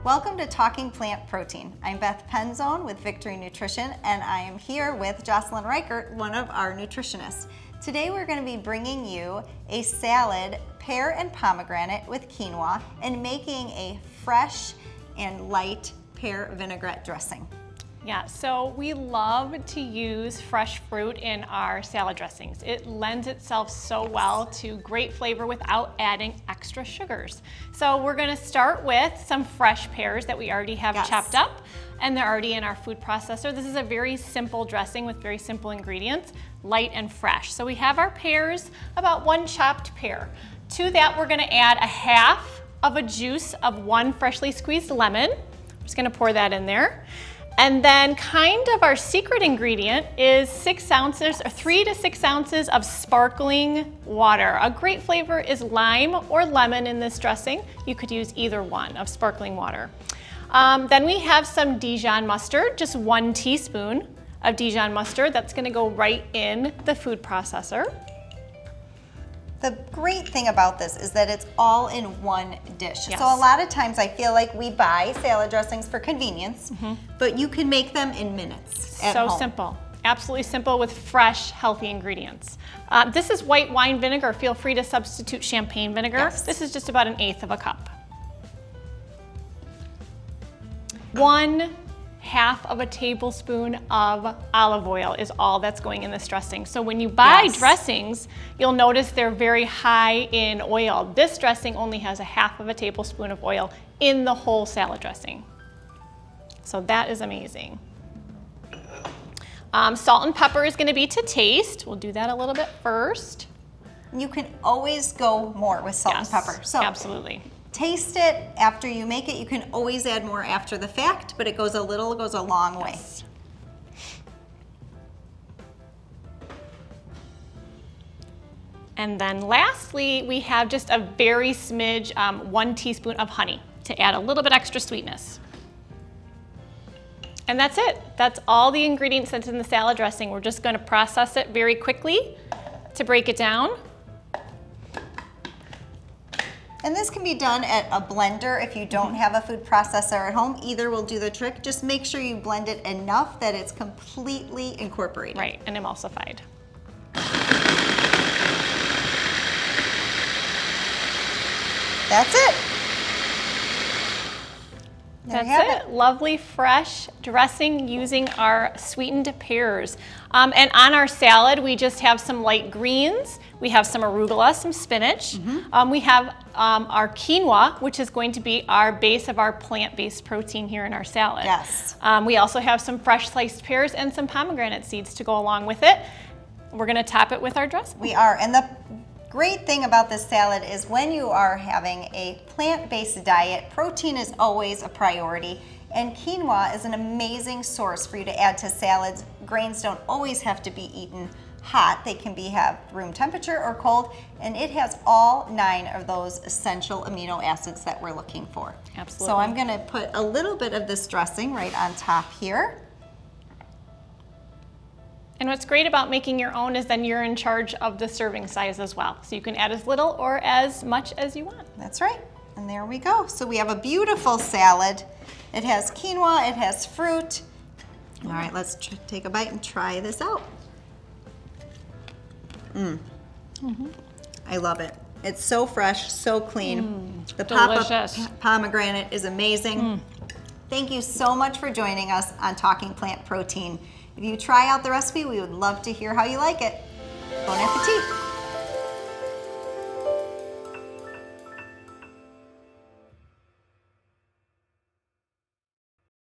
Welcome to Talking Plant Protein. I'm Beth Penzone with Victory Nutrition, and I am here with Jocelyn Reichert, one of our nutritionists. Today we're going to be bringing you a salad, pear and pomegranate with quinoa, and making a fresh and light pear vinaigrette dressing. Yeah, so we love to use fresh fruit in our salad dressings. It lends itself so well to great flavor without adding extra sugars. So we're gonna start with some fresh pears that we already have chopped up, and they're already in our food processor. This is a very simple dressing with very simple ingredients, light and fresh. So we have our pears, about 1 chopped pear. To that, we're gonna add a half of a juice of 1 freshly squeezed lemon. I'm just gonna pour that in there. And then kind of our secret ingredient is 6 ounces or 3 to 6 ounces of sparkling water. A great flavor is lime or lemon in this dressing. You could use either one of sparkling water. Then we have some Dijon mustard, just 1 teaspoon of Dijon mustard. That's gonna go right in the food processor. The great thing about this is that it's all in one dish. Yes. So a lot of times I feel like we buy salad dressings for convenience, but you can make them in minutes at home. So simple, absolutely simple with fresh, healthy ingredients. This is white wine vinegar. Feel free to substitute champagne vinegar. Yes. This is just about 1/8 of a cup. 1/2 of a tablespoon of olive oil is all that's going in this dressing. So when you buy dressings, you'll notice they're very high in oil. This dressing only has 1/2 of a tablespoon of oil in the whole salad dressing. So that is amazing. Salt and pepper is going to be to taste. We'll do that a little bit first. You can always go more with salt and pepper. So absolutely. taste it after you make it. You can always add more after the fact, but it goes a long way. And then lastly, we have just a very smidge, 1 teaspoon of honey to add a little bit extra sweetness. And that's it. That's all the ingredients that's in the salad dressing. We're just going to process it very quickly to break it down. And this can be done at a blender if you don't have a food processor at home. Either will do the trick. Just make sure you blend it enough that it's completely incorporated. Right, and emulsified. That's it. That's it. Lovely, fresh dressing using our sweetened pears. And on our salad, we just have some light greens. We have some arugula, some spinach. We have our quinoa, which is going to be our base of our plant-based protein here in our salad. Yes. We also have some fresh sliced pears and some pomegranate seeds to go along with it. We're going to top it with our dressing. We are. And the great thing about this salad is when you are having a plant-based diet, protein is always a priority, and quinoa is an amazing source for you to add to salads. Grains don't always have to be eaten hot. They can have room temperature or cold, and it has all 9 of those essential amino acids that we're looking for. Absolutely. So I'm going to put a little bit of this dressing right on top here. And what's great about making your own is then you're in charge of the serving size as well. So you can add as little or as much as you want. That's right. And there we go. So we have a beautiful salad. It has quinoa, it has fruit. All right, let's take a bite and try this out. I love it. It's so fresh, so clean. The delicious. pomegranate is amazing. Thank you so much for joining us on Talking Plant Protein. If you try out the recipe, we would love to hear how you like it. Bon appetit.